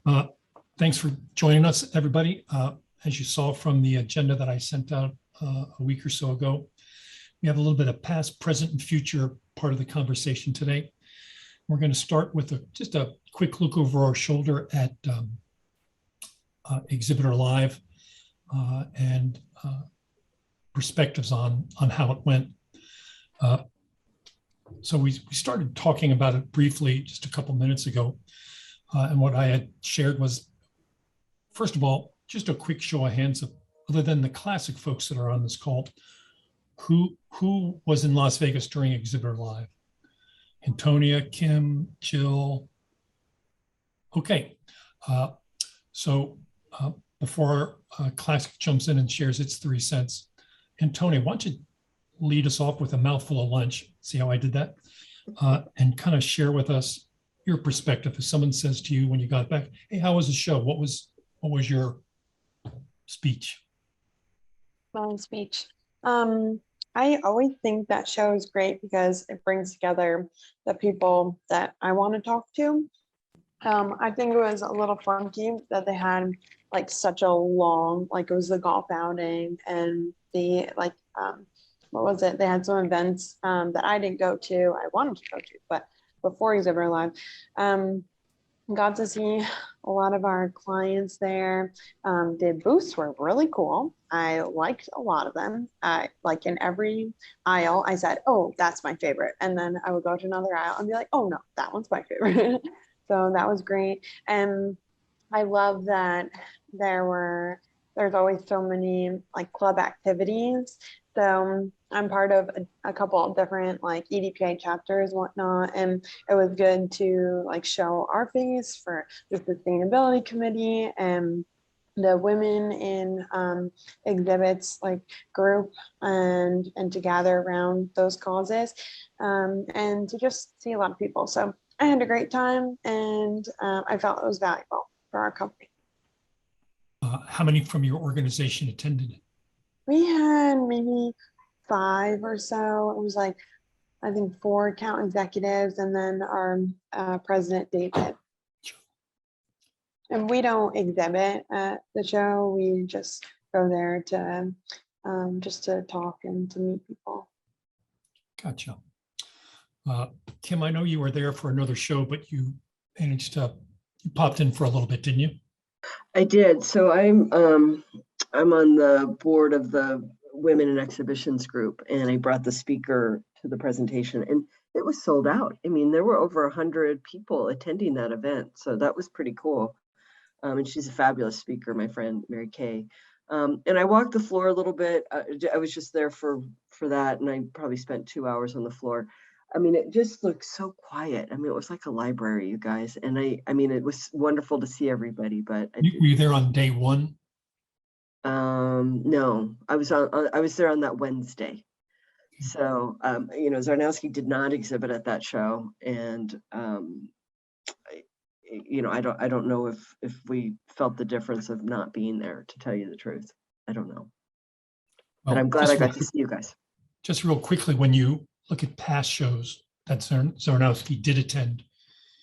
Uh, Thanks for joining us, everybody. As you saw from the agenda that I sent out a week or so ago, we have a little bit of past, present, and future part of the conversation today. We're going to start with just a quick look over our shoulder at Exhibitor Live and perspectives on how it went. So we started talking about it briefly just a couple minutes ago. And what I had shared was, first of all, just a quick show of hands of, other than the classic folks that are on this call, who was in Las Vegas during Exhibitor Live? Antonia, Kim, Jill. Okay. So before Classic jumps in and shares its 3 cents, Antonia, why don't you lead us off with a mouthful of lunch? See how I did that? And kind of share with us your perspective. If someone says to you when you got back, hey, how was the show? What was your speech? My speech. I always think that show is great because it brings together the people that I want to talk to. I think it was a little funky that they had like such a long, like it was the golf outing and the what was it? They had some events that I didn't go to. I wanted to go to, but before Exhibitor Live, got to see a lot of our clients there. The booths were really cool. I liked a lot of them. Like in every aisle, I said, oh, that's my favorite. And then I would go to another aisle and be like, oh no, that one's my favorite. So that was great. And I love that there's always so many like club activities. So I'm part of a couple of different like EDPA chapters and whatnot. And it was good to like show our face for the sustainability committee and the women in exhibits like group and to gather around those causes and to just see a lot of people. So I had a great time and I felt it was valuable for our company. How many from your organization attended? We had maybe 5 or so. It was like, I think 4 account executives and then our president, David. And we don't exhibit at the show. We just go there to just to talk and to meet people. Gotcha. Kim, I know you were there for another show, but you you popped in for a little bit, didn't you? I did. So I'm on the board of the Women in Exhibitions group, and I brought the speaker to the presentation, and it was sold out. I mean, there were over 100 people attending that event, so that was pretty cool. And she's a fabulous speaker, my friend Mary Kay. And I walked the floor a little bit. I was just there for that, and I probably spent 2 hours on the floor. I mean, it just looked so quiet. I mean, it was like a library, you guys. And I mean, it was wonderful to see everybody. But were you there on day one? No, I was there on that Wednesday. So you know, Zarnowski did not exhibit at that show, and you know, I don't know if we felt the difference of not being there, to tell you the truth. I don't know. But I'm glad I got to see you guys. Just real quickly, when you look at past shows that Zarnowski did attend,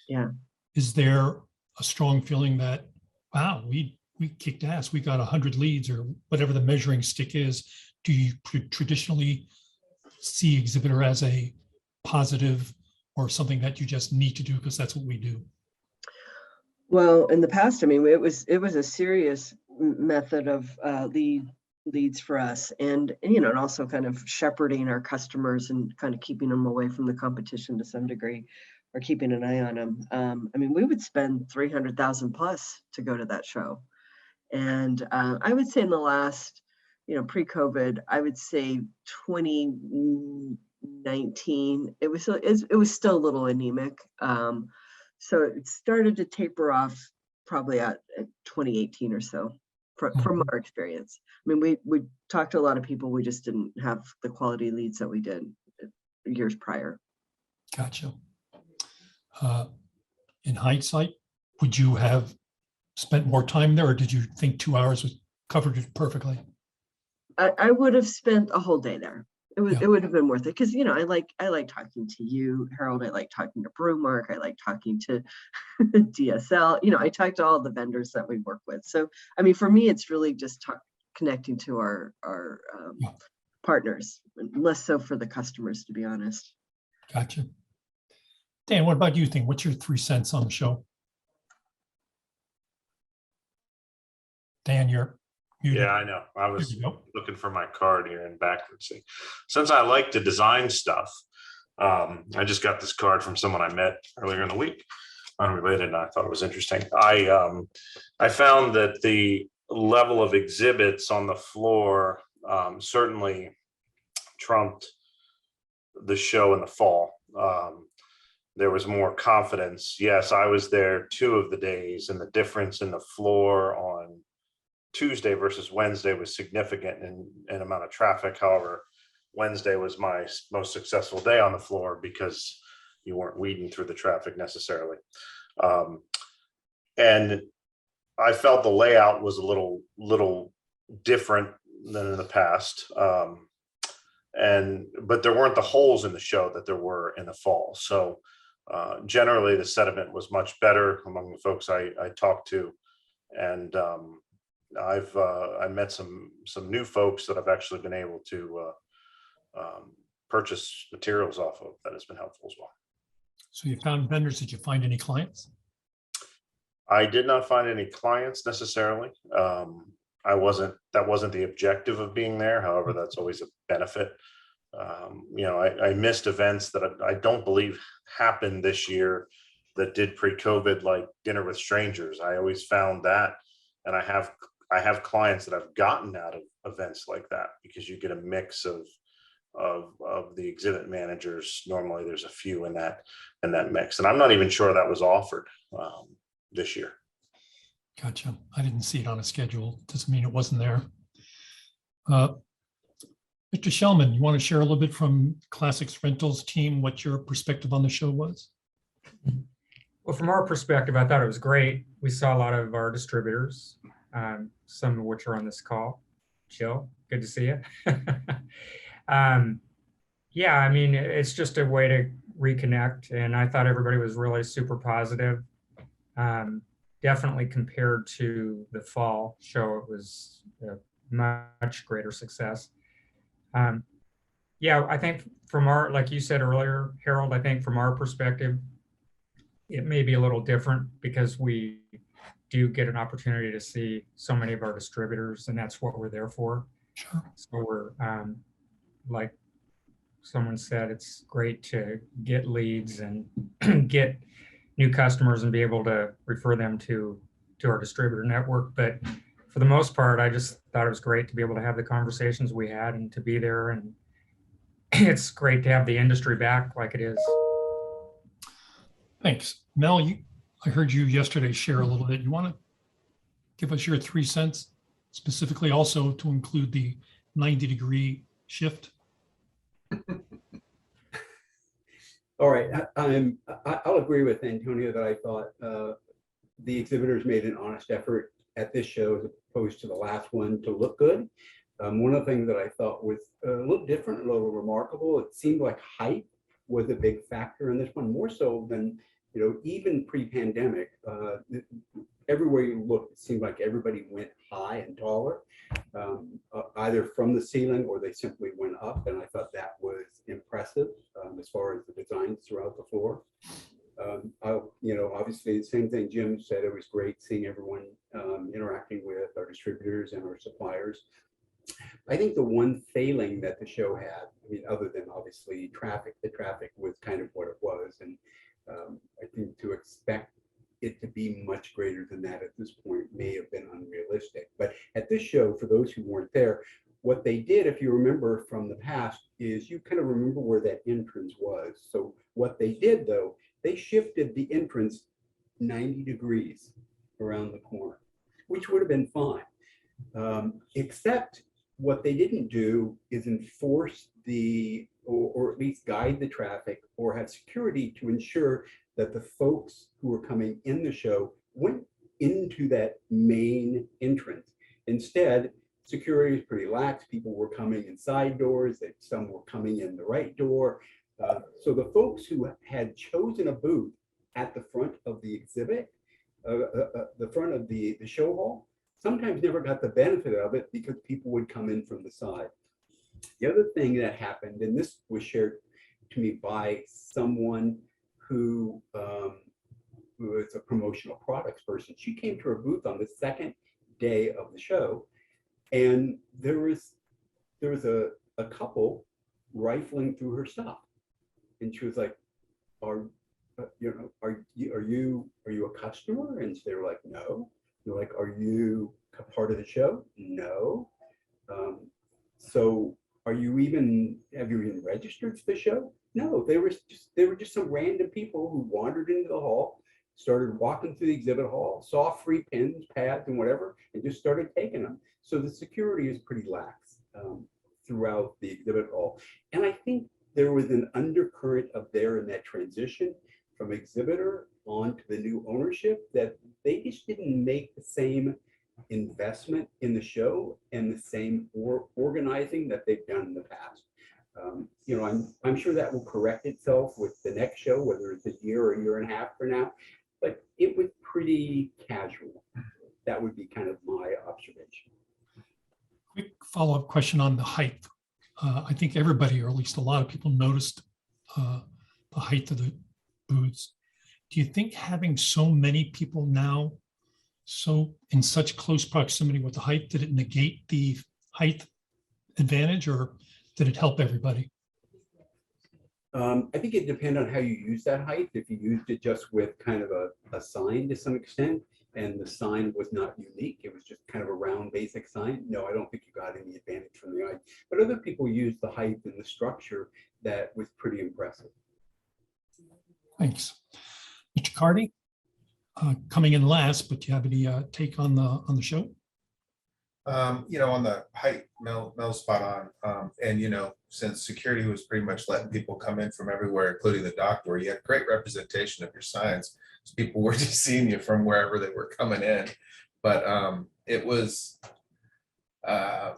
yeah, is there a strong feeling that, wow, we kicked ass, we got 100 leads or whatever the measuring stick is? Do you traditionally see Exhibitor as a positive or something that you just need to do because that's what we do? Well, in the past, I mean, it was a serious method of leads for us, and you know, and also kind of shepherding our customers and kind of keeping them away from the competition to some degree, or keeping an eye on them. I mean, we would spend 300,000 plus to go to that show, and I would say in the last, you know, pre-COVID, I would say 2019, it was still a little anemic. So it started to taper off probably at 2018 or so, from our experience. I mean, we talked to a lot of people. We just didn't have the quality leads that we did years prior. Gotcha. In hindsight, would you have spent more time there, or did you think 2 hours covered it perfectly? I would have spent a whole day there. Yeah. It would have been worth it because I like talking to you, Harold. I like talking to Brewmark. I like talking to DSL. I talk to all the vendors that we work with. So I mean, for me, it's really just connecting to our Yeah. partners, less so for the customers, to be honest. Gotcha. Dan, what about you think? What's your 3 cents on the show? Dan, you're muted. Yeah, I know. I There was you go. looking for my card here and backwards. Since I like to design stuff, I just got this card from someone I met earlier in the week, unrelated, and I thought it was interesting. I found that the level of exhibits on the floor certainly trumped the show in the fall. There was more confidence. Yes, I was there 2 of the days, and the difference in the floor on Tuesday versus Wednesday was significant in amount of traffic. However, Wednesday was my most successful day on the floor because you weren't weeding through the traffic necessarily. And I felt the layout was a little different than in the past. But there weren't the holes in the show that there were in the fall. So generally the sentiment was much better among the folks I talked to. And I met some new folks that I've actually been able to purchase materials off of. That has been helpful as well. So you found vendors. Did you find any clients? I did not find any clients necessarily. That wasn't the objective of being there. However, that's always a benefit. I missed events that I don't believe happened this year that did pre-COVID, like Dinner with Strangers. I always found that, and I have clients that I've gotten out of events like that because you get a mix of the exhibit managers. Normally there's a few in that mix, and I'm not even sure that was offered this year. Gotcha. I didn't see it on a schedule. Doesn't mean it wasn't there. Mr. Shellman, you want to share a little bit from Classics Rentals team, what your perspective on the show was? Well, from our perspective, I thought it was great. We saw a lot of our distributors, some of which are on this call. Jill, good to see you. Yeah, I mean, it's just a way to reconnect, and I thought everybody was really super positive. Definitely compared to the fall show, it was a much greater success. Yeah, I think from like you said earlier, Harold, I think from our perspective, it may be a little different because we do get an opportunity to see so many of our distributors, and that's what we're there for. Sure. So we're, like someone said, it's great to get leads and get new customers and be able to refer them to our distributor network. But for the most part, I just thought it was great to be able to have the conversations we had and to be there. And it's great to have the industry back like it is. Thanks. Mel, I heard you yesterday share a little bit. You want to give us your 3 cents, specifically also to include the 90-degree shift? All right, I'll agree with Antonio that I thought the exhibitors made an honest effort at this show as opposed to the last one to look good. One of the things that I thought was a little different, a little remarkable, it seemed like height was a big factor in this one, more so than, even pre-pandemic. Everywhere you looked, it seemed like everybody went high and taller, either from the ceiling or they simply went up. And I thought that was impressive as far as the designs throughout the floor. Obviously the same thing Jim said, it was great seeing everyone interacting with our distributors and our suppliers. I think the one failing that the show had, other than obviously traffic, the traffic was kind of what it was. And I think to expect it to be much greater than that at this point may have been unrealistic. But at this show, for those who weren't there, what they did, if you remember from the past, is you kind of remember where that entrance was. So what they did, though, they shifted the entrance 90 degrees around the corner, which would have been fine. Except what they didn't do is enforce or at least guide the traffic or have security to ensure that the folks who were coming in the show went into that main entrance. Instead, security is pretty lax. People were coming in side doors, that some were coming in the right door. So the folks who had chosen a booth at the front of the exhibit, the front of the show hall, sometimes never got the benefit of it because people would come in from the side. The other thing that happened, and this was shared to me by someone who is a promotional products person, she came to her booth on the second day of the show, and there was a couple rifling through her stuff, and she was like, are you a customer? And they were like, no. They're like, are you a part of the show? No. So have you even registered for the show? No, they were just some random people who wandered into the hall, started walking through the exhibit hall, saw free pens, pads, and whatever, and just started taking them. So the security is pretty lax throughout the exhibit hall. And I think there was an undercurrent of there in that transition from exhibitor on to the new ownership, that they just didn't make the same investment in the show and the same organizing that they've done in the past. I'm sure that will correct itself with the next show, whether it's a year or a year and a half from now, but it was pretty casual. That would be kind of my observation. Quick follow-up question on the height. I think everybody, or at least a lot of people, noticed the height of the booths. Do you think having so many people now, so in such close proximity with the height, did it negate the height advantage, or did it help everybody? I think it depends on how you use that height. If you used it just with kind of a sign to some extent, and the sign was not unique, it was just kind of a round basic sign, no, I don't think you got any advantage from the height. But other people used the height and the structure that was pretty impressive. Thanks. Mr. Cardy, coming in last, but do you have any take on the show? On the height, Mel spot on. And, since security was pretty much letting people come in from everywhere, including the dock door, you had great representation of your signs. So people were just seeing you from wherever they were coming in. But it was, I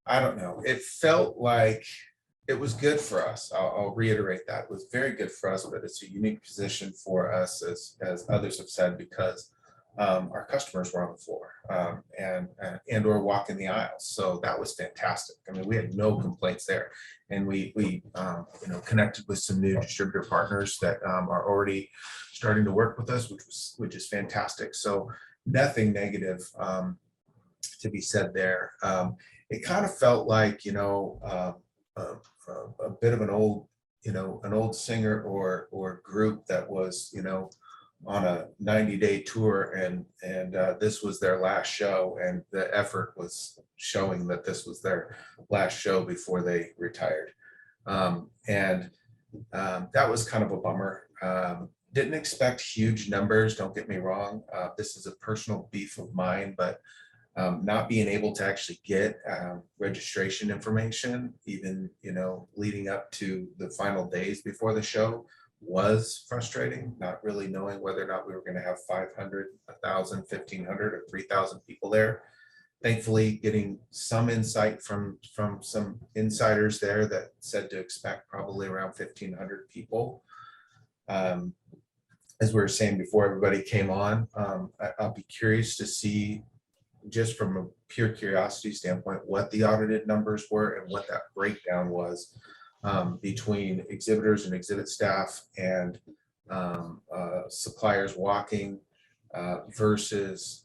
don't know, it felt like it was good for us. I'll reiterate that. It was very good for us, but it's a unique position for us, as others have said, because our customers were on the floor and or walking the aisles. So that was fantastic. I mean, we had no complaints there. And we connected with some new distributor partners that are already starting to work with us, which is fantastic. So nothing negative to be said there. It kind of felt like, a bit of an old singer or group that was, on a 90-day tour, and this was their last show, and the effort was showing that this was their last show before they retired. That was kind of a bummer. Didn't expect huge numbers, don't get me wrong. This is a personal beef of mine, but not being able to actually get registration information, even leading up to the final days before the show, was frustrating. Not really knowing whether or not we were going to have 500, 1,000, 1,500, or 3,000 people there. Thankfully, getting some insight from some insiders there that said to expect probably around 1,500 people. As we were saying before everybody came on, I'll be curious to see, just from a pure curiosity standpoint, what the audited numbers were and what that breakdown was between exhibitors and exhibit staff and suppliers walking versus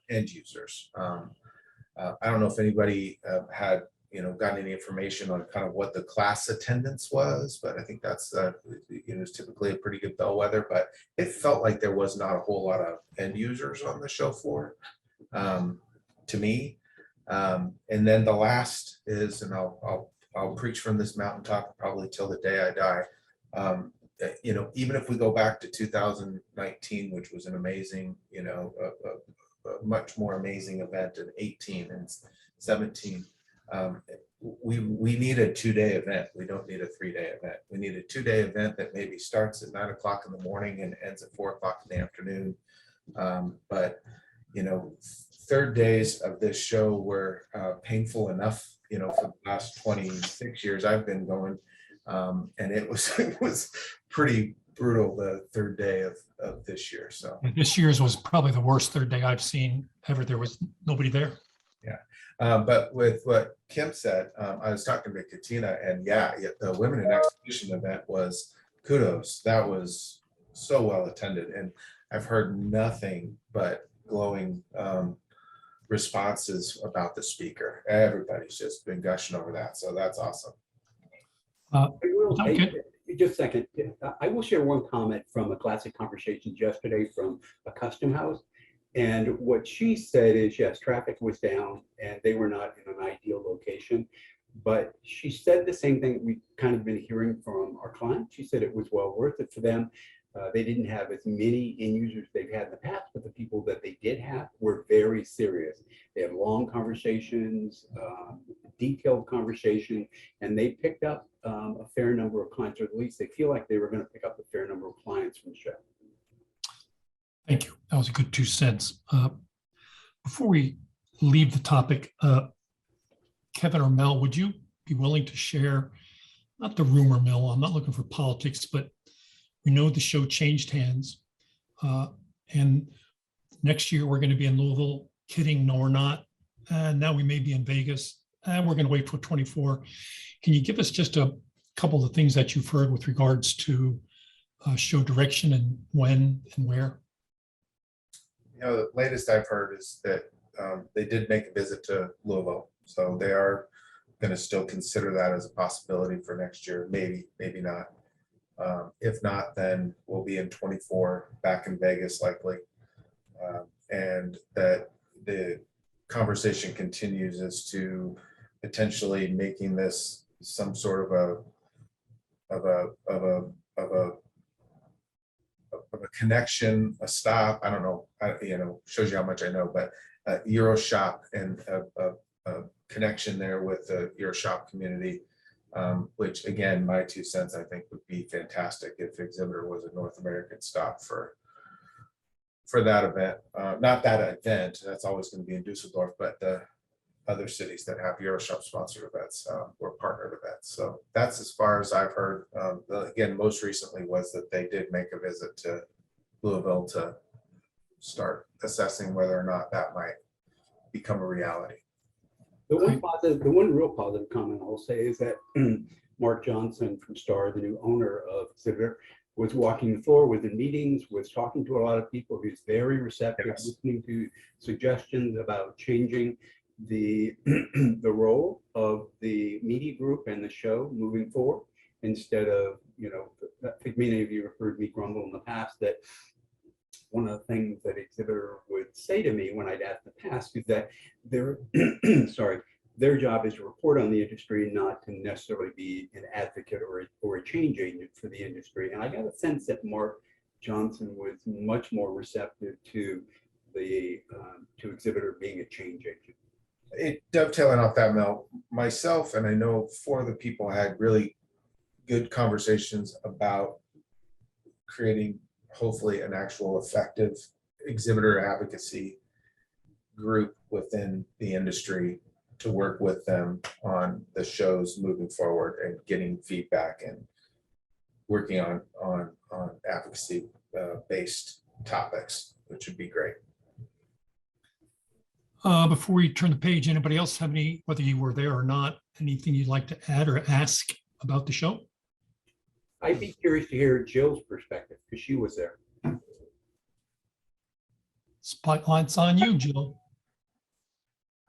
end users. I don't know if anybody had gotten any information on kind of what the class attendance was, but I think that's is typically a pretty good bellwether. But it felt like there was not a whole lot of end users on the show floor to me. And then the last is, and I'll preach from this mountaintop probably till the day I die. Even if we go back to 2019, which was an amazing, a much more amazing event in 18 and 17. We need a 2-day event. We don't need a 3-day event. We need a 2-day event that maybe starts at 9 o'clock in the morning and ends at 4 o'clock in the afternoon, But, third days of this show were painful enough, for the last 26 years I've been going. And it was, it was pretty brutal the third day of this year. So This year's was probably the worst third day I've seen ever. There was nobody there. but with what Kim said, I was talking to Katina, and the Women in Exhibition event was kudos. That was so well attended, and I've heard nothing but glowing responses about the speaker. Everybody's just been gushing over that, so that's awesome. Okay. Just a second. I will share one comment from a Classic Conversations yesterday from a custom house. And what she said is, yes, traffic was down and they were not in an ideal location. But she said the same thing we've kind of been hearing from our clients. She said it was well worth it for them. They didn't have as many end users they've had in the past, but the people that they did have were very serious. They had long conversations, detailed conversation, and they picked up a fair number of clients, or at least they feel like they were going to pick up a fair number of clients from the show. Thank you. That was a good 2 cents. Before we leave the topic, Kevin or Mel, would you be willing to share, not the rumor mill, I'm not looking for politics, but we know the show changed hands. And next year we're going to be in Louisville. Kidding, no, we're not. And now we may be in Vegas, and we're going to wait for 24. Can you give us just a couple of things that you've heard with regards to show direction and when and where? The latest I've heard is that they did make a visit to Louisville, so they are going to still consider that as a possibility for next year. Maybe, maybe not. If not, then we'll be in 24 back in Vegas likely. And that the conversation continues as to potentially making this some sort of a connection, a stop. I don't know, shows you how much I know, but Euro shop and a connection there with the Euro shop community. Which again, my 2 cents, I think would be fantastic if Exhibitor was a North American stop for that event. Not that event, that's always going to be in Dusseldorf, but the other cities that have Euroshop sponsored events or partnered events. So that's as far as I've heard. Again, most recently was that they did make a visit to Louisville to start assessing whether or not that might become a reality. The one real positive comment I'll say is that Mark Johnson from Star, the new owner of Exhibitor, was walking the floor, was in meetings, was talking to a lot of people. He's very receptive, Yes. listening to suggestions about changing the role of the media group and the show moving forward, instead of, I think many of you have heard me grumble in the past that one of the things that Exhibitor would say to me when I'd ask the past is that their job is to report on the industry, not to necessarily be an advocate or a change agent for the industry. And I got a sense that Mark Johnson was much more receptive to the to Exhibitor being a change agent. It dovetailing off that, Mel, myself, and I know 4 of the people had really good conversations about creating hopefully an actual effective exhibitor advocacy group within the industry to work with them on the shows moving forward and getting feedback and working on advocacy based topics, which would be great. Before we turn the page, anybody else have any, whether you were there or not, anything you'd like to add or ask about the show? I'd be curious to hear Jill's perspective because she was there. Spotlight's on you, Jill.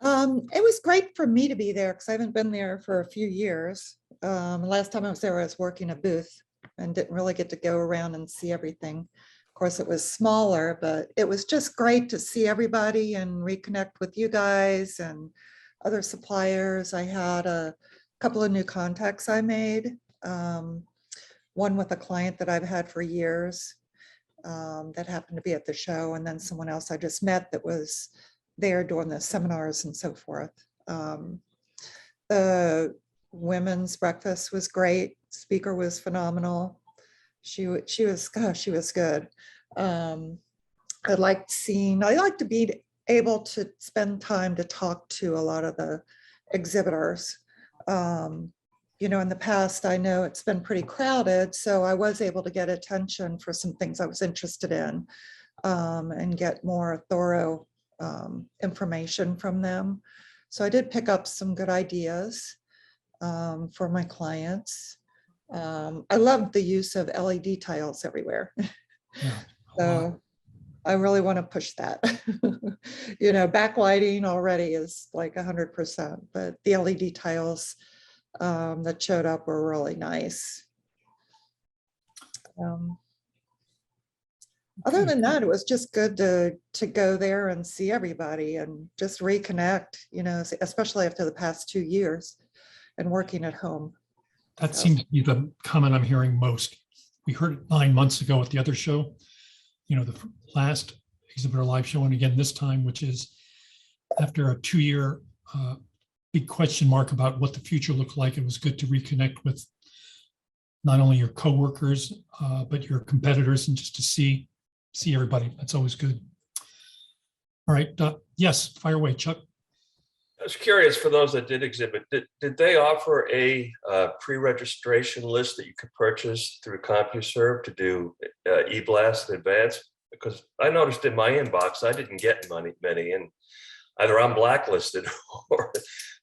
It was great for me to be there because I haven't been there for a few years. Last time I was there, I was working a booth and didn't really get to go around and see everything. Of course, it was smaller, but it was just great to see everybody and reconnect with you guys and other suppliers. I had a couple of new contacts I made. One with a client that I've had for years that happened to be at the show, and then someone else I just met that was there during the seminars and so forth. The women's breakfast was great. Speaker was phenomenal. She was, gosh, she was good. I like to be able to spend time to talk to a lot of the exhibitors. In the past, I know it's been pretty crowded, so I was able to get attention for some things I was interested in, and get more thorough information from them. So I did pick up some good ideas for my clients. I love the use of LED tiles everywhere. Yeah. So I really want to push that. Backlighting already is like 100%, but the LED tiles that showed up were really nice. Other than that, it was just good to go there and see everybody and just reconnect, especially after the past 2 years and working at home. That seems to be the comment I'm hearing most. We heard it 9 months ago at the other show, the last exhibitor live show, and again this time, which is after a 2-year big question mark about what the future looked like. It was good to reconnect with not only your coworkers, but your competitors, and just to see everybody. That's always good. All right. Yes, fire away, Chuck. I was curious, for those that did exhibit, did they offer a pre-registration list that you could purchase through CompuServe to do e-blast in advance? Because I noticed in my inbox, I didn't get many, and either I'm blacklisted or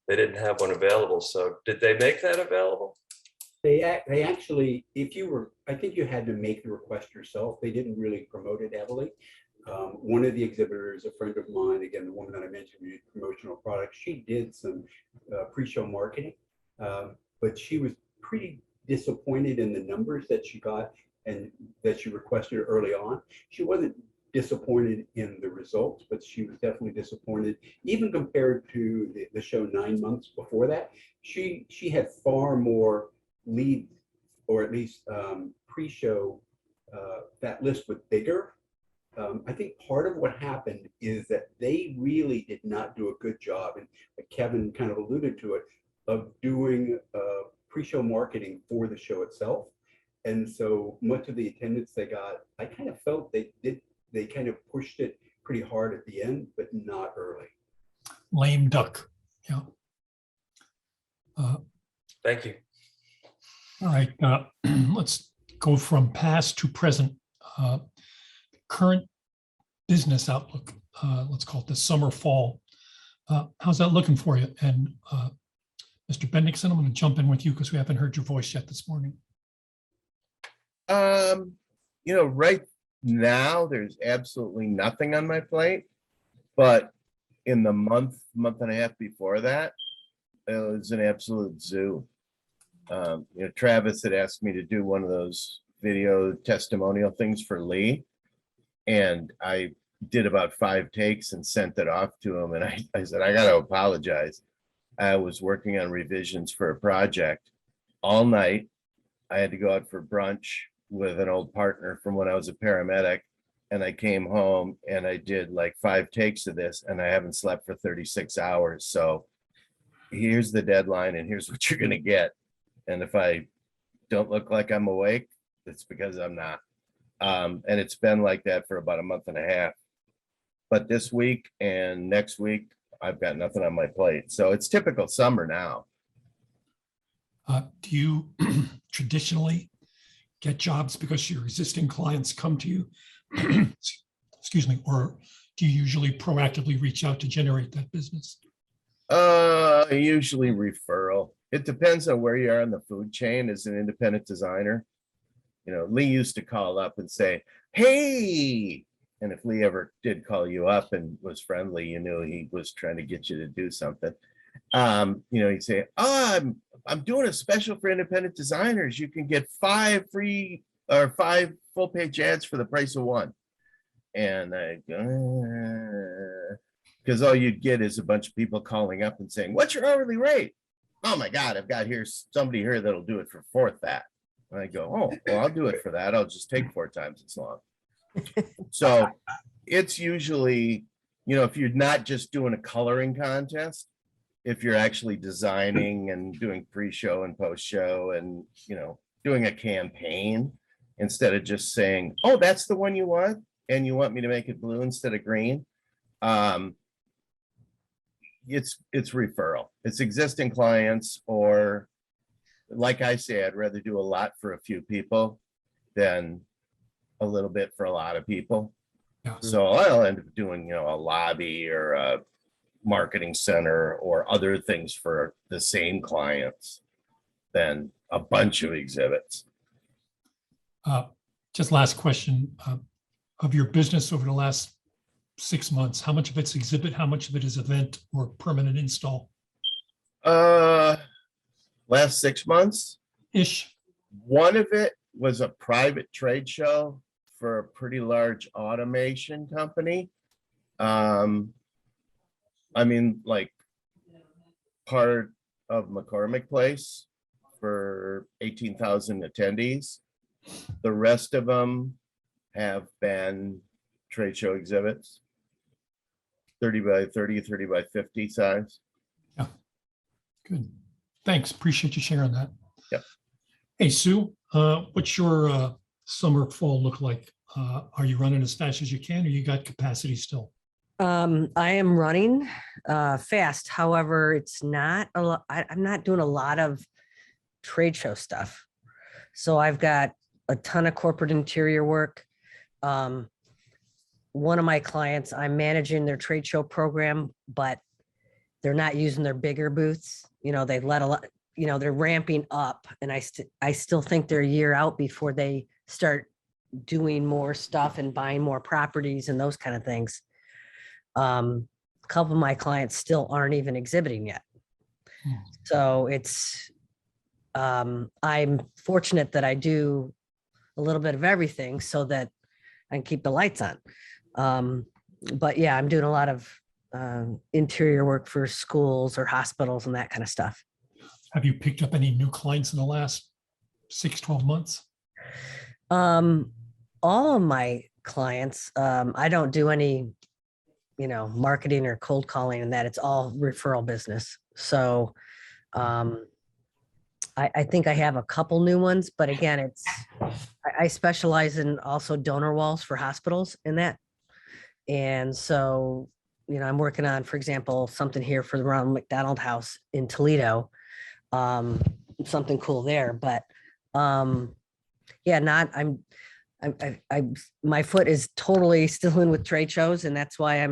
they didn't have one available. So did they make that available? They actually, I think you had to make the request yourself. They didn't really promote it heavily. One of the exhibitors, a friend of mine, again, the woman that I mentioned, who did promotional products, she did some pre-show marketing, but she was pretty disappointed in the numbers that she got and that she requested early on. She wasn't disappointed in the results, but she was definitely disappointed, even compared to the show 9 months before that. She had far more leads, or at least pre-show. That list was bigger. I think part of what happened is that they really did not do a good job, and Kevin kind of alluded to it, of doing pre-show marketing for the show itself. And so much of the attendance they got, I kind of felt they kind of pushed it pretty hard at the end, but not early. Lame duck. Yeah. Thank you. All right. Let's go from past to present. Current business outlook, let's call it the summer, fall. How's that looking for you? And Mr. Bendixson, I'm going to jump in with you because we haven't heard your voice yet this morning. Right now there's absolutely nothing on my plate, but in the month and a half before that, it was an absolute zoo. Travis had asked me to do one of those video testimonial things for Lee, and I did about 5 takes and sent it off to him. And I said, I got to apologize. I was working on revisions for a project all night. I had to go out for brunch with an old partner from when I was a paramedic. And I came home and I did like 5 takes of this, and I haven't slept for 36 hours. So here's the deadline and here's what you're going to get. And if I don't look like I'm awake, it's because I'm not. And it's been like that for about a month and a half. But this week and next week, I've got nothing on my plate. So it's typical summer now. Do you traditionally get jobs because your existing clients come to you? Excuse me. Or do you usually proactively reach out to generate that business? Usually referral. It depends on where you are in the food chain as an independent designer. Lee used to call up and say, hey, and if Lee ever did call you up and was friendly, you knew he was trying to get you to do something. He'd say, oh, I'm doing a special for independent designers. You can get 5 free or 5 full page ads for the price of 1. And I go, because all you'd get is a bunch of people calling up and saying, what's your hourly rate? Oh my God, I've got somebody here that'll do it for 4th that. And I go, oh, well, I'll do it for that. I'll just take 4 times as long. So it's usually, if you're not just doing a coloring contest, if you're actually designing and doing pre-show and post-show and, doing a campaign, instead of just saying, oh, that's the one you want, and you want me to make it blue instead of green, it's referral. It's existing clients, or like I say, I'd rather do a lot for a few people than a little bit for a lot of people. Yeah. So I'll end up doing, a lobby or a marketing center or other things for the same clients than a bunch of exhibits. Just last question, of your business over the last 6 months, how much of it's exhibit, how much of it is event or permanent install? Last 6 months, Ish. one of it was a private trade show for a pretty large automation company. Like part of McCormick Place for 18,000 attendees. The rest of them have been trade show exhibits, 30 by 30, 30 by 50 size. Good. Thanks. Appreciate you sharing that. Yep. Hey, Sue, what's your summer, fall look like? Are you running as fast as you can, or you got capacity still? I am running fast. However, it's not a lot. I'm not doing a lot of trade show stuff. So I've got a ton of corporate interior work. One of my clients, I'm managing their trade show program, but they're not using their bigger booths. They've let a lot, they're ramping up, and I still think they're a year out before they start doing more stuff and buying more properties and those kind of things. A couple of my clients still aren't even exhibiting yet. So I'm fortunate that I do a little bit of everything so that I can keep the lights on. But yeah, I'm doing a lot of interior work for schools or hospitals and that kind of stuff. Have you picked up any new clients in the last 6-12 months? All of my clients, I don't do any, marketing or cold calling and that. It's all referral business. So I think I have a couple new ones, but again, I specialize in also donor walls for hospitals and that. And so, I'm working on, for example, something here for the Ronald McDonald House in Toledo, something cool there. But yeah, my foot is totally still in with trade shows, and that's why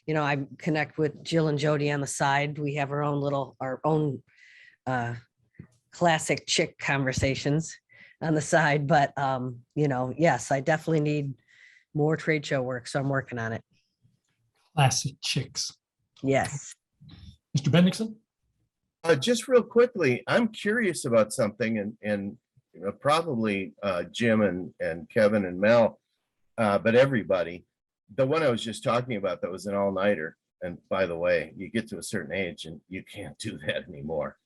I connect with Jill and Jody on the side. We have our own classic chick conversations on the side, but yes, I definitely need more trade show work, so I'm working on it. Classic chicks. Yes. Mr. Bendixson? Just real quickly, I'm curious about something, and probably Jim and Kevin and Mel, but everybody. The one I was just talking about that was an all-nighter. And by the way, you get to a certain age and you can't do that anymore,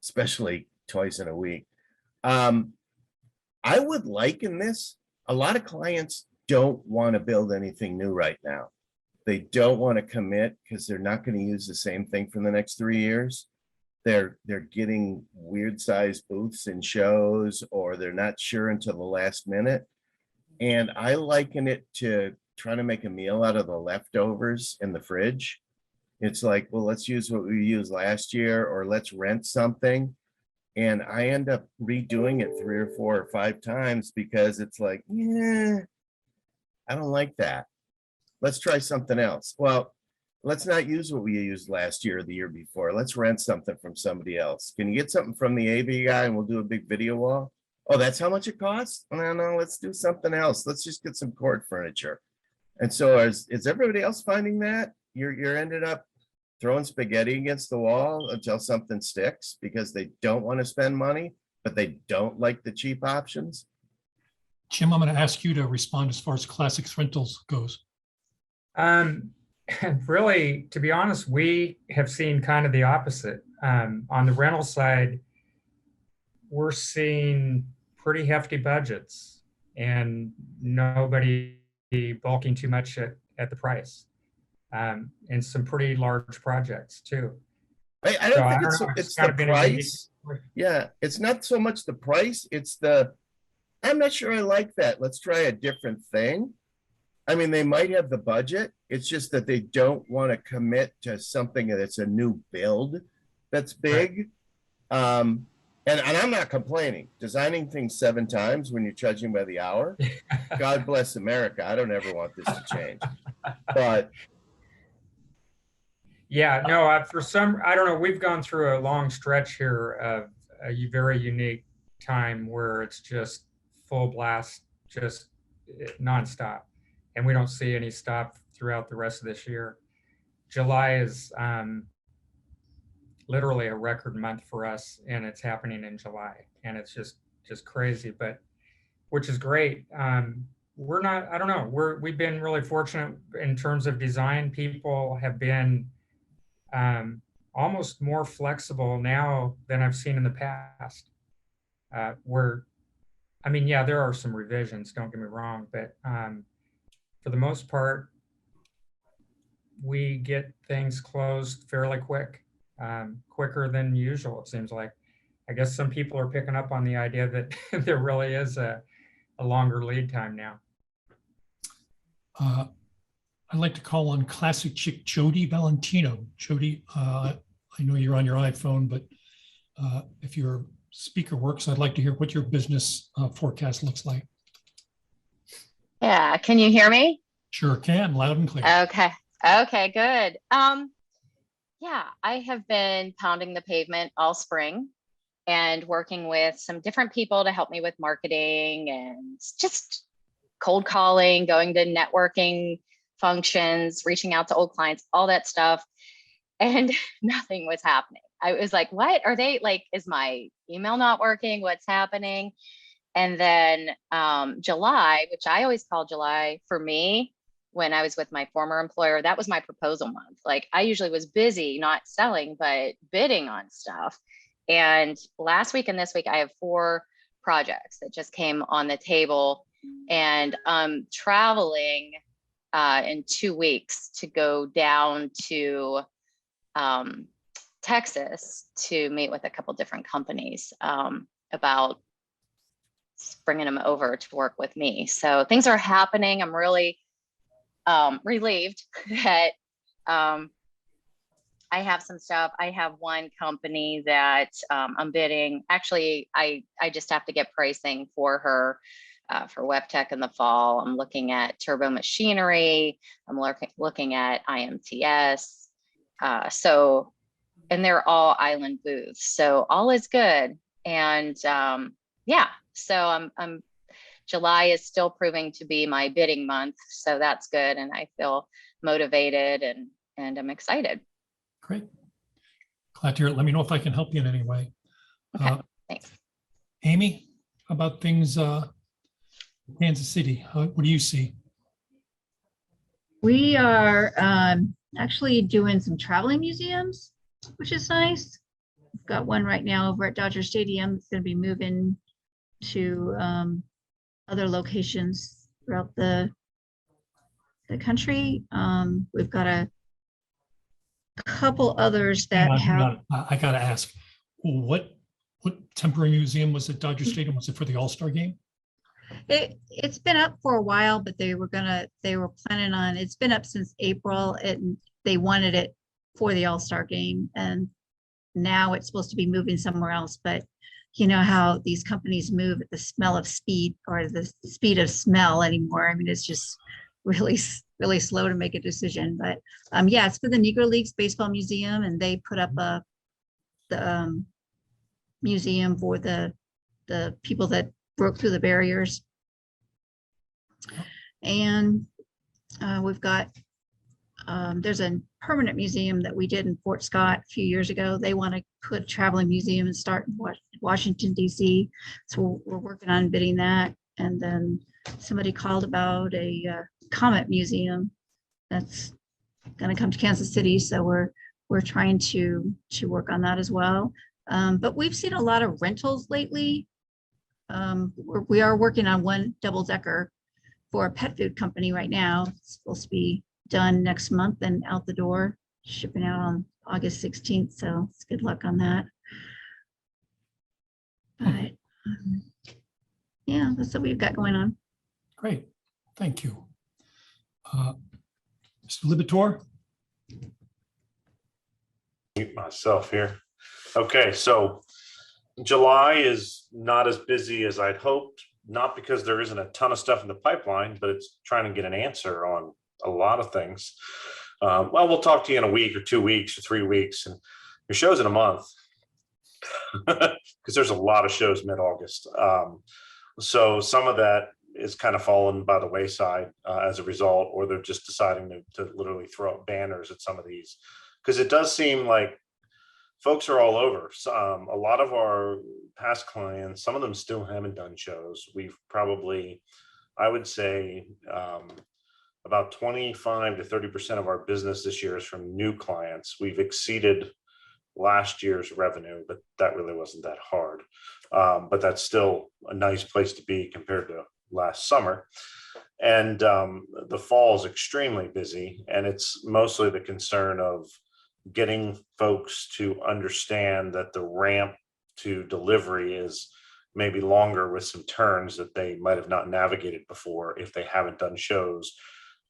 especially twice in a week. I would liken this. A lot of clients don't want to build anything new right now. They don't want to commit because they're not going to use the same thing for the next 3 years. They're getting weird sized booths and shows, or they're not sure until the last minute. And I liken it to trying to make a meal out of the leftovers in the fridge. It's like, well, let's use what we used last year, or let's rent something. And I end up redoing it 3 or 4 or 5 times because it's like, yeah, I don't like that. Let's try something else. Well, let's not use what we used last year or the year before. Let's rent something from somebody else. Can you get something from the AV guy and we'll do a big video wall? Oh, that's how much it costs? No, let's do something else. Let's just get some cord furniture. And so is everybody else finding that? You're ended up throwing spaghetti against the wall until something sticks because they don't want to spend money, but they don't like the cheap options? Jim, I'm going to ask you to respond as far as classics rentals goes. Really, to be honest, we have seen kind of the opposite. On the rental side, we're seeing pretty hefty budgets and nobody bulking too much at the price, and some pretty large projects too. I don't think it's the price. Yeah, it's not so much the price. It's I'm not sure I like that. Let's try a different thing. I mean, they might have the budget. It's just that they don't want to commit to something that's a new build that's big. And I'm not complaining. Designing things 7 times when you're judging by the hour, God bless America. I don't ever want this to change. But Yeah, no, I don't know, we've gone through a long stretch here of a very unique time where it's just full blast, just nonstop. And we don't see any stop throughout the rest of this year. July is literally a record month for us, and it's happening in July. And it's just crazy, but which is great. We're not, I don't know, we've been really fortunate in terms of design. People have been almost more flexible now than I've seen in the past. I mean, yeah, there are some revisions, don't get me wrong, but for the most part, we get things closed fairly quick, quicker than usual, it seems like. I guess some people are picking up on the idea that there really is a longer lead time now. I'd like to call on classic chick Jody Valentino. Jody, I know you're on your iPhone, but if your speaker works, I'd like to hear what your business forecast looks like. Yeah, can you hear me? Sure can, loud and clear. Okay, good. Yeah, I have been pounding the pavement all spring and working with some different people to help me with marketing and just cold calling, going to networking functions, reaching out to old clients, all that stuff. And nothing was happening. I was like, what are they like? Is my email not working? What's happening? And then July, which I always call July for me, when I was with my former employer, that was my proposal month. Like I usually was busy, not selling, but bidding on stuff. And last week and this week, I have 4 projects that just came on the table, and I'm traveling in 2 weeks to go down to Texas to meet with a couple different companies about bringing them over to work with me. So things are happening. I'm really relieved that I have some stuff. I have one company that I'm bidding. Actually, I just have to get pricing for her for WebTech in the fall. I'm looking at turbo machinery. I'm looking at IMTS. And they're all island booths. So all is good. And yeah, so I'm July is still proving to be my bidding month. So that's good. And I feel motivated and I'm excited. Great. Glad to hear it. Let me know if I can help you in any way. Okay, thanks. Amy, how about things Kansas City? What do you see? We are actually doing some traveling museums, which is nice. We've got one right now over at Dodger Stadium. It's going to be moving to other locations throughout the country. We've got a couple others that have. I got to ask, what temporary museum was at Dodger Stadium? Was it for the All-Star game? It's been up for a while, but they were planning on, it's been up since April, and they wanted it for the All-Star game, and now it's supposed to be moving somewhere else. But you know how these companies move at the smell of speed, or the speed of smell anymore. I mean, it's just really slow to make a decision. But yeah, it's for the Negro Leagues Baseball Museum, and they put up the museum for the people that broke through the barriers. And we've got, there's a permanent museum that we did in Fort Scott a few years ago. They want to put a traveling museum and start in Washington, D.C. So we're working on bidding that. And then somebody called about a comet museum that's going to come to Kansas City. So we're trying to work on that as well. But we've seen a lot of rentals lately. We are working on one double-decker for a pet food company right now. It's supposed to be done next month and out the door, shipping out on August 16th. So it's good luck on that. But yeah, that's what we've got going on. Great, thank you. Mr. Libator? Mute myself here. Okay, so July is not as busy as I'd hoped, not because there isn't a ton of stuff in the pipeline, but it's trying to get an answer on a lot of things. Well, we'll talk to you in a week or 2 weeks or 3 weeks, and your show's in a month because there's a lot of shows mid-August. So some of that is kind of fallen by the wayside as a result, or they're just deciding to literally throw up banners at some of these, because it does seem like folks are all over. A lot of our past clients, some of them still haven't done shows. We've probably, I would say, about 25 to 30% of our business this year is from new clients. We've exceeded last year's revenue, but that really wasn't that hard. But that's still a nice place to be compared to last summer. And the fall is extremely busy, and it's mostly the concern of getting folks to understand that the ramp to delivery is maybe longer with some turns that they might have not navigated before if they haven't done shows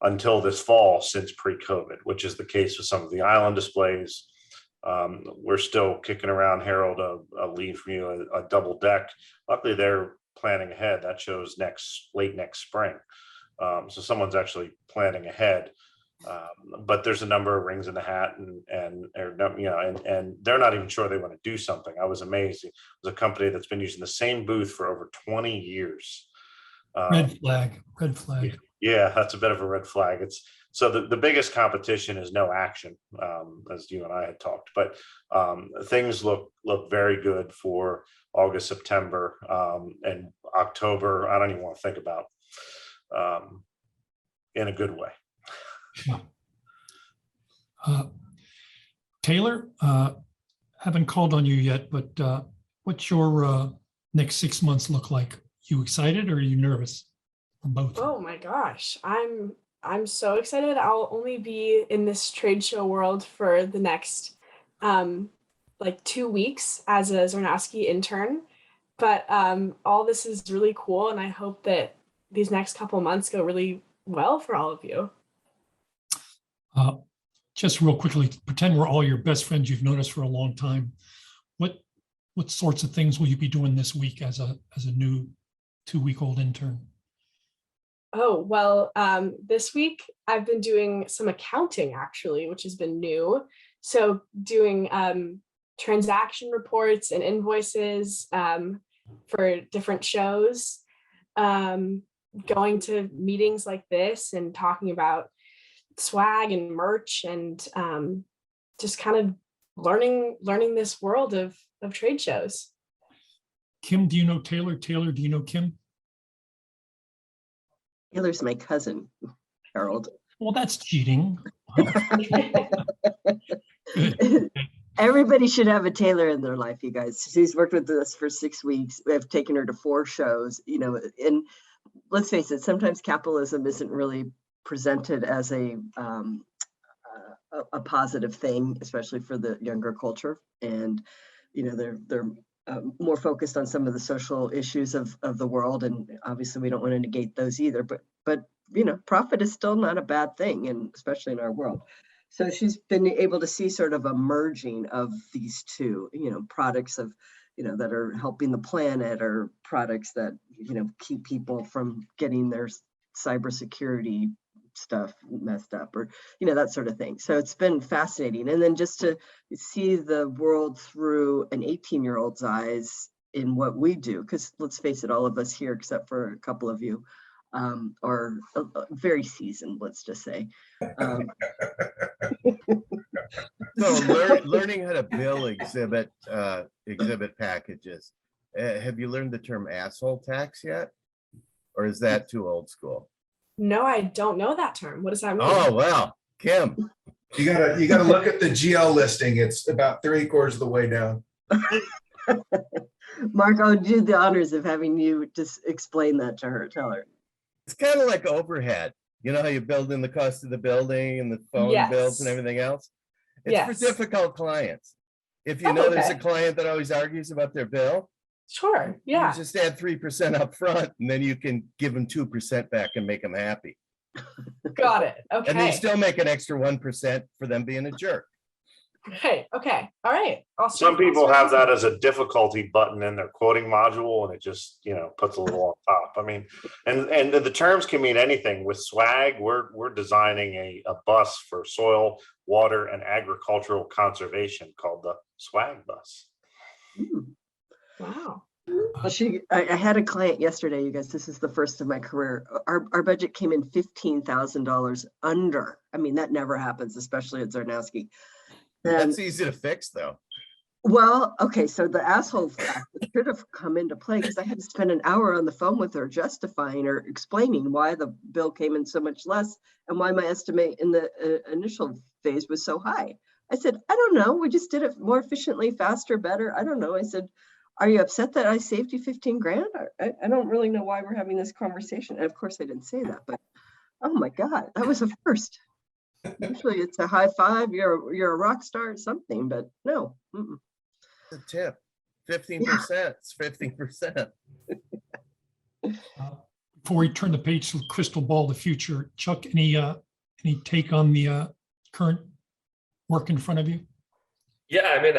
until this fall since pre-COVID, which is the case with some of the island displays. We're still kicking around, Harold, a lead from you, a double deck. Luckily, they're planning ahead. That shows late next spring. So someone's actually planning ahead. But there's a number of rings in the hat, and they're not even sure they want to do something. I was amazed. It was a company that's been using the same booth for over 20 years. Red flag. Yeah, that's a bit of a red flag. It's so the biggest competition is no action, as you and I had talked. But things look very good for August, September, and October. I don't even want to think about in a good way. Taylor, haven't called on you yet, but what's your next 6 months look like? You excited or are you nervous? Or both? Oh my gosh, I'm so excited. I'll only be in this trade show world for the next like 2 weeks as a Zarnowski intern, but all this is really cool, and I hope that these next couple months go really well for all of you. Just real quickly, pretend we're all your best friends you've known us for a long time. What sorts of things will you be doing this week as a new 2-week-old intern? Oh, well, this week I've been doing some accounting actually, which has been new. So doing transaction reports and invoices for different shows, going to meetings like this and talking about swag and merch, and just kind of learning this world of trade shows. Kim, do you know Taylor? Taylor, do you know Kim? Taylor's my cousin, Harold. Well, that's cheating. Everybody should have a Taylor in their life, you guys. She's worked with us for 6 weeks. We have taken her to 4 shows, and let's face it, sometimes capitalism isn't really presented as a positive thing, especially for the younger culture. And, they're more focused on some of the social issues of the world. And obviously we don't want to negate those either, but profit is still not a bad thing, and especially in our world. So she's been able to see sort of a merging of these two, products of, that are helping the planet, or products that, keep people from getting their cybersecurity stuff messed up, or that sort of thing. So it's been fascinating. And then just to see the world through an 18-year-old's eyes in what we do, because let's face it, all of us here except for a couple of you are very seasoned, let's just say. So learning how to bill exhibit packages. Have you learned the term asshole tax yet? Or is that too old school? No, I don't know that term. What does that mean? Oh, well, Kim. You gotta look at the GL listing. It's about 3/4 of the way down. Mark, I'll do the honors of having you just explain that to her. Tell her. It's kind of like overhead. You know how you build in the cost of the building and the phone bills and everything else? It's for difficult clients. If you know there's a client that always argues about their bill, sure, yeah, you just add 3% up front, and then you can give them 2% back and make them happy. Got it. And they Okay. still make an extra 1% for them being a jerk. Okay. Okay. All right. Some people have that as a difficulty button in their quoting module, and it just, puts a little on top. I mean, and the terms can mean anything. With swag, we're designing a bus for soil, water, and agricultural conservation called the swag bus. Wow. Well, I had a client yesterday, you guys, this is the first of my career. Our budget came in $15,000 under. I mean, that never happens, especially at Zarnowski. That's easy to fix, though. Well, okay, so the asshole factor should have come into play because I had to spend an hour on the phone with her justifying or explaining why the bill came in so much less and why my estimate in the initial phase was so high. I said, I don't know. We just did it more efficiently, faster, better. I don't know. I said, are you upset that I saved you 15 grand? I don't really know why we're having this conversation. And of course I didn't say that, but oh my God, that was a first. Usually it's a high five, you're a rock star or something, but no. The tip, 15%, it's 15%. Before we turn the page to crystal ball the future, Chuck, any take on the current work in front of you? Yeah, I mean,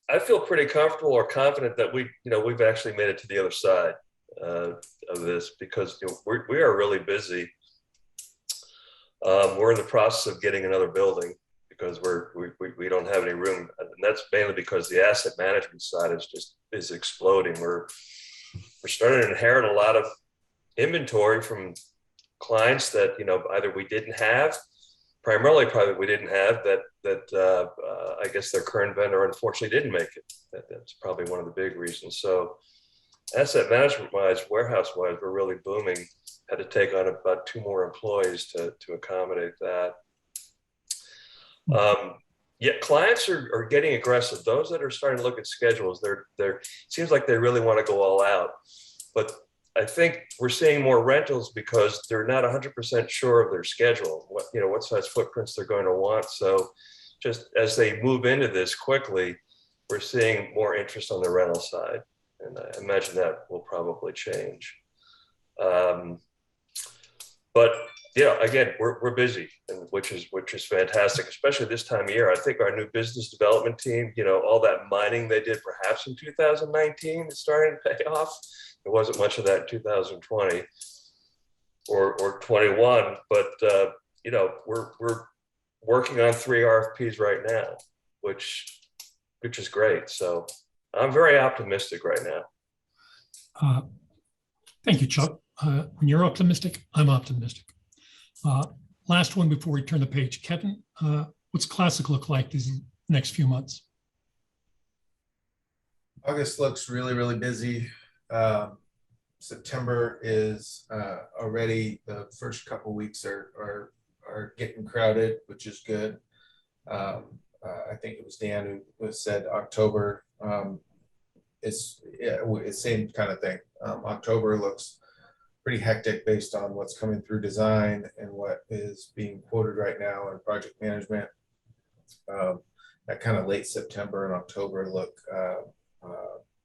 I feel pretty comfortable or confident that we've actually made it to the other side of this because we are really busy. We're in the process of getting another building because we don't have any room, and that's mainly because the asset management side is exploding. We're starting to inherit a lot of inventory from clients that either we didn't have, primarily probably we didn't have that I guess their current vendor unfortunately didn't make it. That's probably one of the big reasons. So asset management wise, warehouse wise, we're really booming. Had to take on about 2 more employees to accommodate that. Yet clients are getting aggressive. Those that are starting to look at schedules, it seems like they really want to go all out. But I think we're seeing more rentals because they're not 100% sure of their schedule, what size footprints they're going to want. So just as they move into this quickly, we're seeing more interest on the rental side. And I imagine that will probably change. But again, we're busy, and which is fantastic, especially this time of year. I think our new business development team, all that mining they did perhaps in 2019 is starting to pay off. There wasn't much of that in 2020 or 21, but we're working on 3 RFPs right now, which is great. So I'm very optimistic right now. Thank you, Chuck. When you're optimistic, I'm optimistic. Last one before we turn the page. Kevin, what's Classic look like these next few months? August looks really, really busy. September is already, the first couple weeks are getting crowded, which is good. I think it was Dan who said October. It's same kind of thing. October looks pretty hectic based on what's coming through design and what is being quoted right now in project management. That kind of late September and October look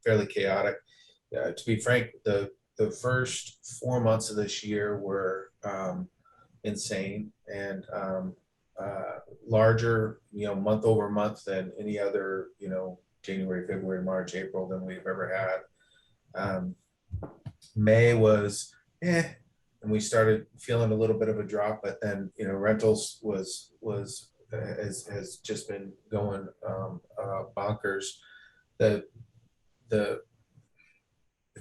fairly chaotic. To be frank, the first 4 months of this year were insane and larger, month over month than any other, January, February, March, April than we've ever had. May was and we started feeling a little bit of a drop, but then rentals has just been going bonkers. If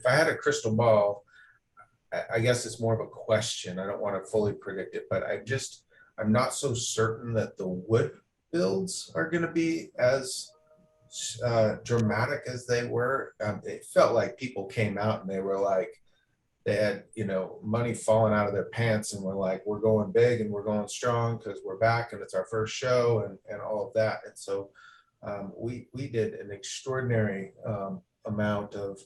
I had a crystal ball, I guess it's more of a question. I don't want to fully predict it, but I'm not so certain that the wood builds are going to be as dramatic as they were. It felt like people came out and they were like, they had, money falling out of their pants and were like, we're going big and we're going strong because we're back and it's our first show and all of that. And so we did an extraordinary amount of,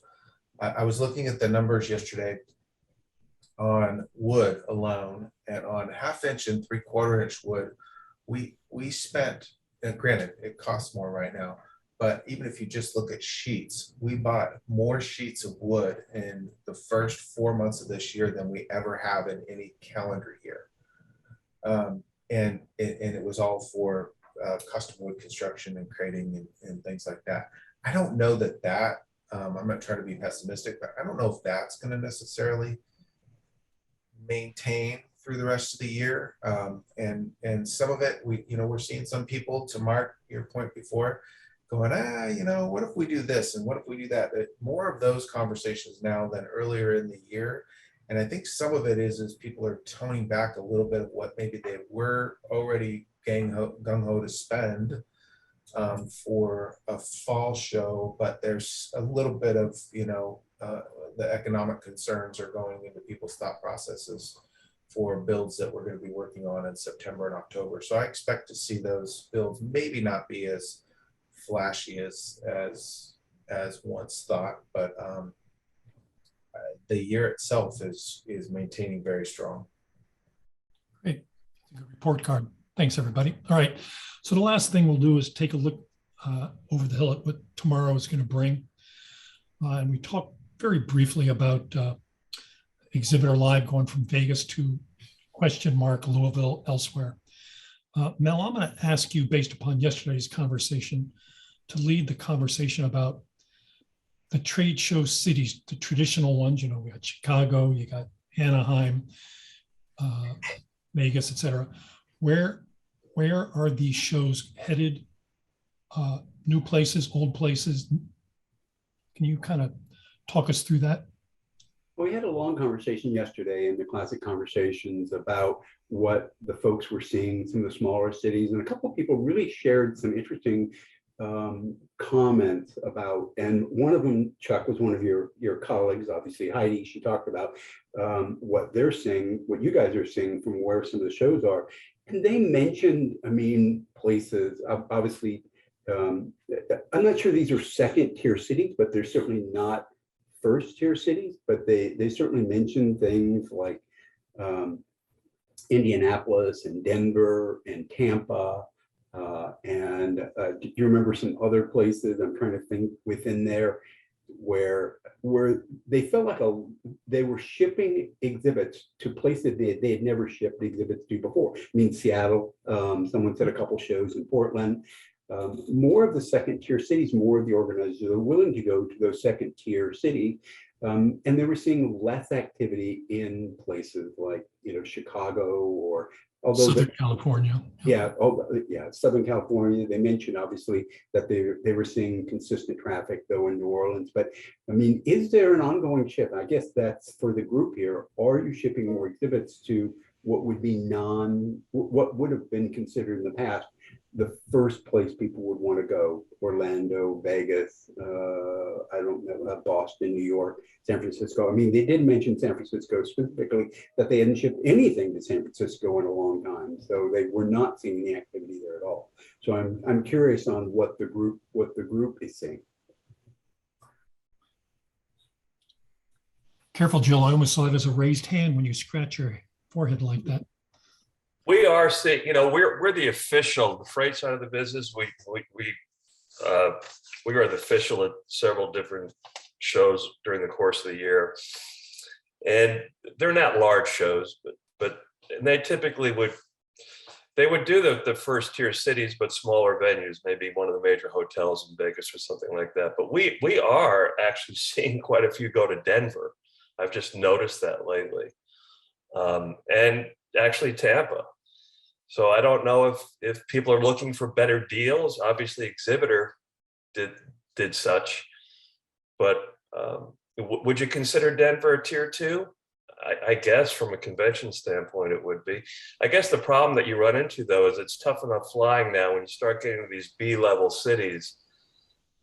I was looking at the numbers yesterday on wood alone, and on 1/2 inch and 3/4 inch wood, we spent, and granted, it costs more right now, but even if you just look at sheets, we bought more sheets of wood in the first 4 months of this year than we ever have in any calendar year. And it was all for custom wood construction and crating and things like that. I don't know that I'm not trying to be pessimistic, but I don't know if that's going to necessarily maintain through the rest of the year. And some of it, we're seeing some people, to Mark, your point before, going, what if we do this and what if we do that? More of those conversations now than earlier in the year. And I think some of it is people are toning back a little bit of what maybe they were already gung-ho to spend for a fall show, but there's a little bit of, the economic concerns are going into people's thought processes for builds that we're going to be working on in September and October. So I expect to see those builds maybe not be as flashy as once thought, but the year itself is maintaining very strong. Great. Good report card. Thanks, everybody. All right. So the last thing we'll do is take a look over the hill at what tomorrow is going to bring. And we talked very briefly about Exhibitor Live going from Vegas to Louisville, elsewhere. Mel, I'm going to ask you, based upon yesterday's conversation, to lead the conversation about the trade show cities, the traditional ones. We got Chicago, you got Anaheim, Vegas, etc. Where are these shows headed? New places, old places? Can you kind of talk us through that? We had a long conversation yesterday in the Classic Conversations about what the folks were seeing, some of the smaller cities, and a couple of people really shared some interesting comments about, and one of them, Chuck, was one of your colleagues, obviously Heidi. She talked about what they're seeing, what you guys are seeing from where some of the shows are. And they mentioned, places, obviously, I'm not sure these are second tier cities, but they're certainly not first tier cities, but they certainly mentioned things like Indianapolis and Denver and Tampa. Do you remember some other places? I'm trying to think within there where they felt like they were shipping exhibits to places they had never shipped exhibits to before. Seattle, someone said a couple shows in Portland. More of the second tier cities, more of the organizers are willing to go to those second tier cities. And they were seeing less activity in places like, Chicago, or Southern California. Yeah, Southern California. They mentioned obviously that they were seeing consistent traffic though in New Orleans. But is there an ongoing shift? I guess that's for the group here. Are you shipping more exhibits to what would be what would have been considered in the past the first place people would want to go? Orlando, Vegas, I don't know, Boston, New York, San Francisco. They did mention San Francisco specifically, that they hadn't shipped anything to San Francisco in a long time. So they were not seeing the activity there at all. So I'm curious on what the group is seeing. Careful, Jill. I almost saw it as a raised hand when you scratch your forehead like that. We are seeing, we're the official, the freight side of the business. We are the official at several different shows during the course of the year, and they're not large shows, but they typically would do the first tier cities, but smaller venues, maybe one of the major hotels in Vegas or something like that. But we are actually seeing quite a few go to Denver. I've just noticed that lately, and actually Tampa. So I don't know if people are looking for better deals. Obviously, Exhibitor did such, but would you consider Denver a tier 2? I guess from a convention standpoint, it would be. I guess the problem that you run into though is it's tough enough flying now. When you start getting to these B-level cities,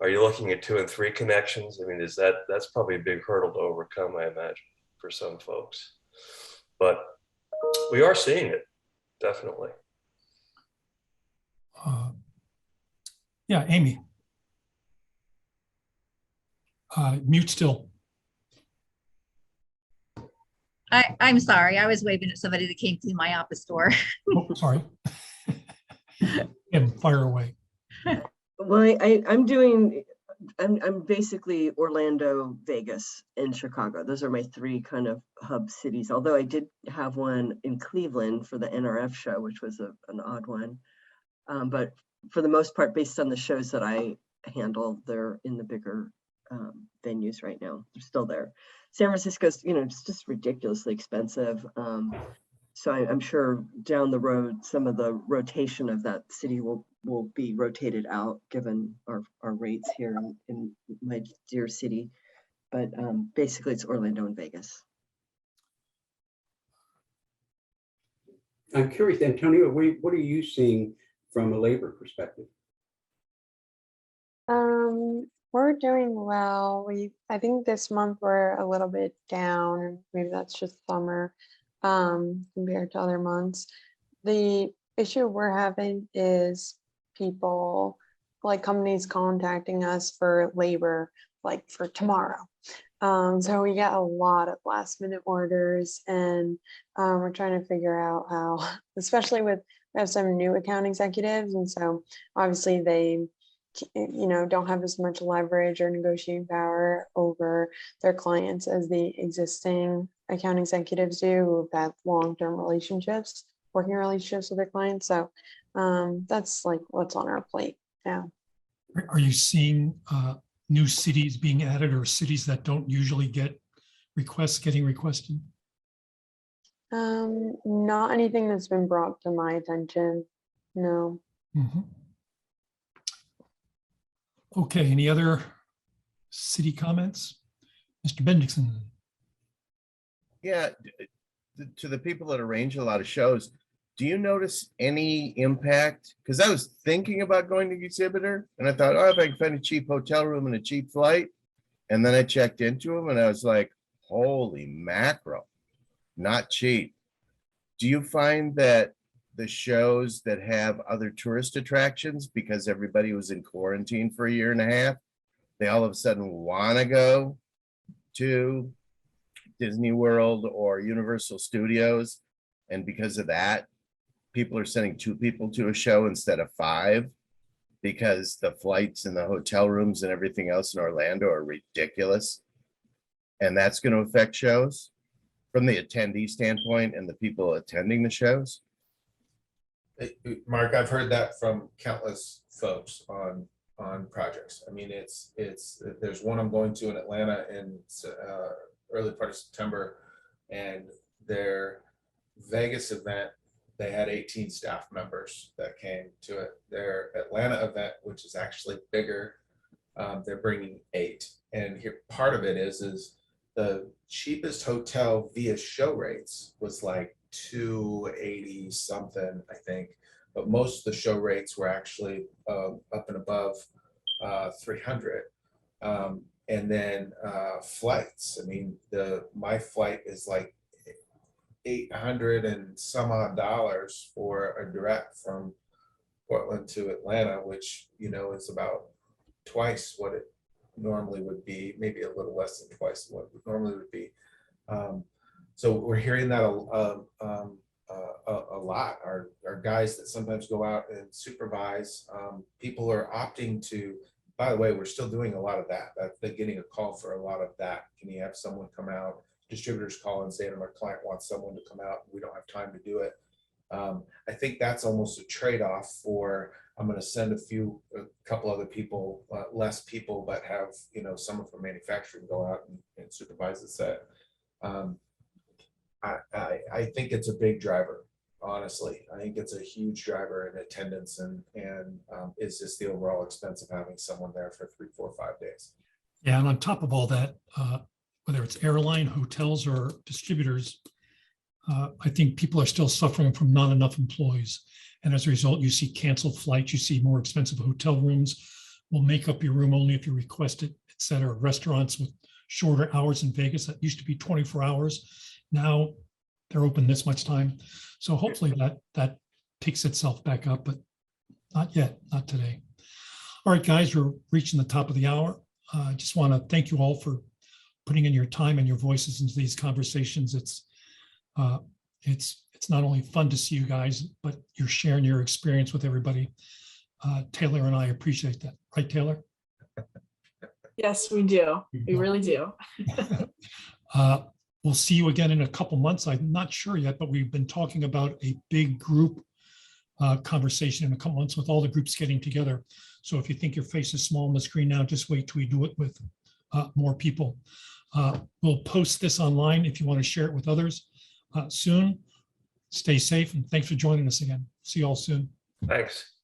are you looking at 2 and 3 connections? That's probably a big hurdle to overcome, I imagine, for some folks. But we are seeing it. Definitely. Yeah, Amy. Mute still. I'm sorry. I was waving at somebody that came through my office door. Oh, sorry. Fire away. Well, I'm doing I'm basically Orlando, Vegas, and Chicago. Those are my three kind of hub cities. Although I did have one in Cleveland for the NRF show, which was an odd one. But for the most part, based on the shows that I handle, they're in the bigger venues right now. They're still there. San Francisco's, it's just ridiculously expensive. So I'm sure down the road, some of the rotation of that city will be rotated out given our rates here in my dear city. But basically it's Orlando and Vegas. I'm curious, Antonio, what are you seeing from a labor perspective? We're doing well. I think this month we're a little bit down. Maybe that's just summer compared to other months. The issue we're having is people, like companies contacting us for labor, like for tomorrow. So we get a lot of last minute orders, and we're trying to figure out how, especially we have some new account executives, and so obviously they don't have as much leverage or negotiating power over their clients as the existing account executives do, who've had long-term relationships, working relationships with their clients. So that's like what's on our plate now. Are you seeing new cities being added, or cities that don't usually get requests getting requested? Not anything that's been brought to my attention. No. Mm-hmm. Okay, any other city comments? Mr. Bendixson. Yeah, to the people that arrange a lot of shows, do you notice any impact? Because I was thinking about going to exhibitor and I thought, oh, if I can find a cheap hotel room and a cheap flight. And then I checked into them and I was like, holy mackerel, not cheap. Do you find that the shows that have other tourist attractions, because everybody was in quarantine for a year and a half, they all of a sudden want to go to Disney World or Universal Studios, and because of that, people are sending 2 people to a show instead of 5, because the flights and the hotel rooms and everything else in Orlando are ridiculous, and that's going to affect shows from the attendee standpoint and the people attending the shows. Mark, I've heard that from countless folks on projects. I mean, there's one I'm going to in Atlanta in early part of September, and their Vegas event, they had 18 staff members that came to it. Their Atlanta event, which is actually bigger, they're bringing 8. And here, part of it is the cheapest hotel via show rates was like $280 something, I think, but most of the show rates were actually up and above 300. And then flights. I mean, my flight is like $800 and some odd dollars for a direct from Portland to Atlanta, which is about twice what it normally would be, maybe a little less than twice what it normally would be. So we're hearing that a lot. Our guys that sometimes go out and supervise, people are opting to, by the way, we're still doing a lot of that. They're getting a call for a lot of that. Can you have someone come out? Distributors call and say, our client wants someone to come out. We don't have time to do it. I think that's almost a trade-off for, I'm going to send a couple other people, less people, but have, someone from manufacturing go out and supervise the set. I think it's a big driver, honestly. I think it's a huge driver in attendance, and it's just the overall expense of having someone there for 3, 4, 5 days. Yeah, and on top of all that, whether it's airline, hotels, or distributors, I think people are still suffering from not enough employees. And as a result, you see canceled flights, you see more expensive hotel rooms, will make up your room only if you request it, et cetera. Restaurants with shorter hours in Vegas that used to be 24 hours. Now they're open this much time. So hopefully that picks itself back up, but not yet, not today. All right, guys, we're reaching the top of the hour. I just want to thank you all for putting in your time and your voices into these conversations. It's not only fun to see you guys, but you're sharing your experience with everybody. Taylor and I appreciate that. Right, Taylor? Yes, we do. We really do. We'll see you again in a couple months. I'm not sure yet, but we've been talking about a big group conversation in a couple months with all the groups getting together. So if you think your face is small on the screen now, just wait till we do it with more people. We'll post this online if you want to share it with others soon. Stay safe and thanks for joining us again. See you all soon. Thanks.